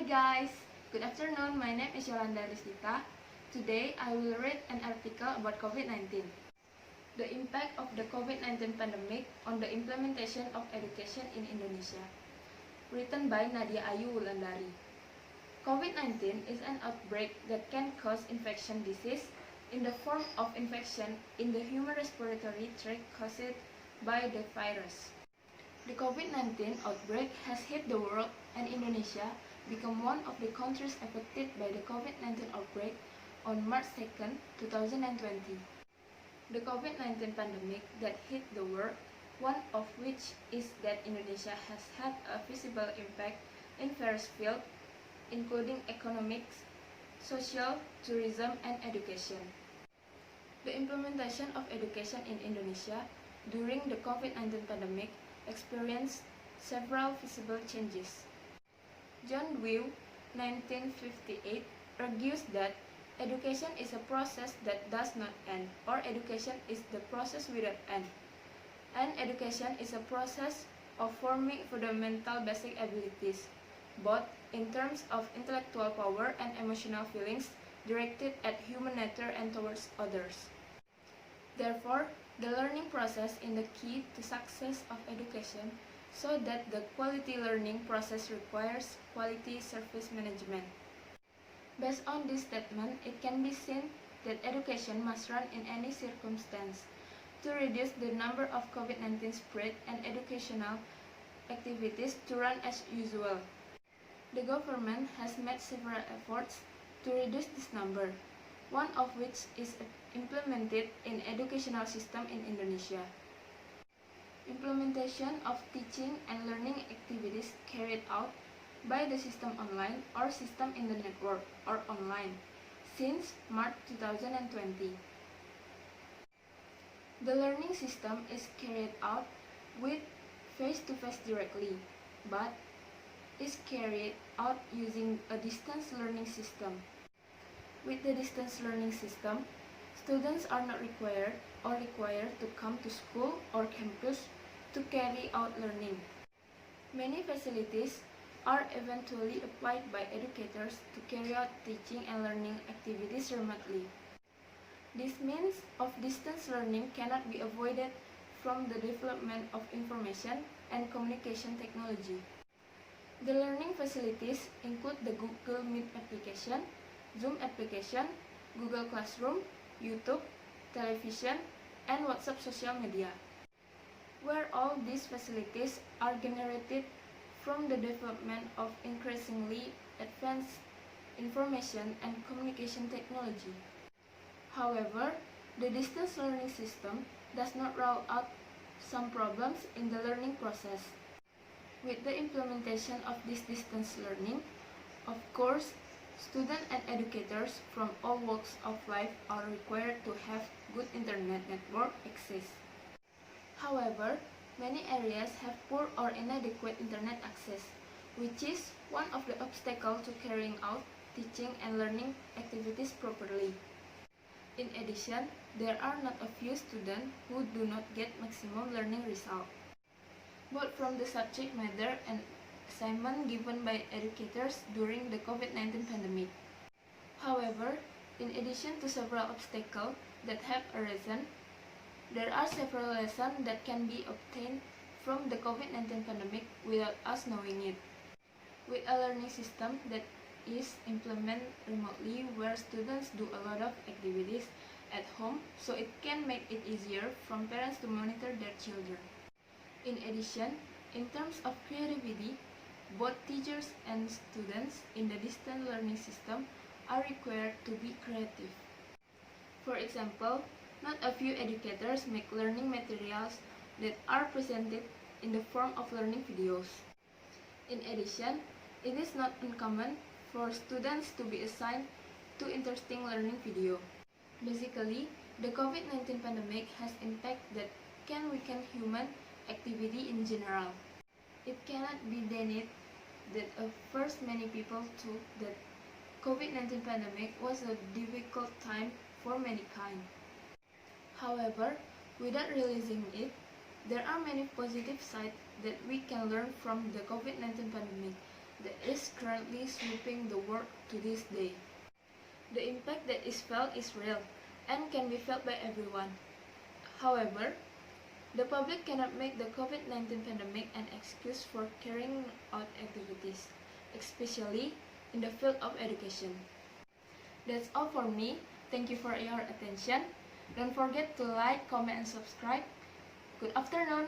guys, good afternoon. My name is Yolanda Rizlita. Today I will read an article about COVID-19. The impact of the COVID-19 pandemic on the implementation of education in Indonesia. Written by Nadia Ayu Wulandari. COVID-19 is an outbreak that can cause infection disease in the form of infection in the human respiratory tract caused by the virus. The COVID-19 outbreak has hit the world, and Indonesia became one of the countries affected by the COVID-19 outbreak on March 2, 2020. The COVID-19 pandemic that hit the world, one of which is that Indonesia has had a visible impact in various fields, including economics, social, tourism, and education. The implementation of education in Indonesia during the COVID-19 pandemic experienced several visible changes. John Dewey, 1958, argues that education is a process that does not end, or education is the process without end. And education is a process of forming fundamental basic abilities, both in terms of intellectual power and emotional feelings directed at human nature and towards others. Therefore, the learning process is the key to success of education, so that the quality learning process requires quality service management. Based on this statement, it can be seen that education must run in any circumstance to reduce the number of COVID-19 spread and educational activities to run as usual. The government has made several efforts to reduce this number, one of which is implemented in educational system in Indonesia. Implementation of teaching and learning activities carried out by the system online or system in the network or online since March 2020. The learning system is carried out with face-to-face directly, but is carried out using a distance learning system. With the distance learning system, students are not required to come to school or campus to carry out learning. Many facilities are eventually applied by educators to carry out teaching and learning activities remotely. This means of distance learning cannot be avoided from the development of information and communication technology. The learning facilities include the Google Meet application, Zoom application, Google Classroom, YouTube, television, and WhatsApp social media, where all these facilities are generated from the development of increasingly advanced information and communication technology. However, the distance learning system does not rule out some problems in the learning process. With the implementation of this distance learning, of course, students and educators from all walks of life are required to have good internet network access. However, many areas have poor or inadequate internet access, which is one of the obstacles to carrying out teaching and learning activities properly. In addition, there are not a few students who do not get maximum learning result, both from the subject matter and assignment given by educators during the COVID-19 pandemic. However, in addition to several obstacles that have arisen, there are several lessons that can be obtained from the COVID-19 pandemic without us knowing it. With a learning system that is implemented remotely, where students do a lot of activities at home, so it can make it easier for parents to monitor their children. In addition, in terms of creativity, both teachers and students in the distance learning system are required to be creative. For example, not a few educators make learning materials that are presented in the form of learning videos. In addition, it is not uncommon for students to be assigned to interesting learning video. Basically, the COVID-19 pandemic has impact that can weaken human activity in general. It cannot be denied that at first many people thought that COVID-19 pandemic was a difficult time for mankind. However, without realizing it, there are many positive sides that we can learn from the COVID-19 pandemic, that is currently sweeping the world to this day. The impact that is felt is real and can be felt by everyone. However, the public cannot make the COVID-19 pandemic an excuse for carrying out activities, especially in the field of education. That's all for me. Thank you for your attention. Don't forget to like, comment, and subscribe. Good afternoon.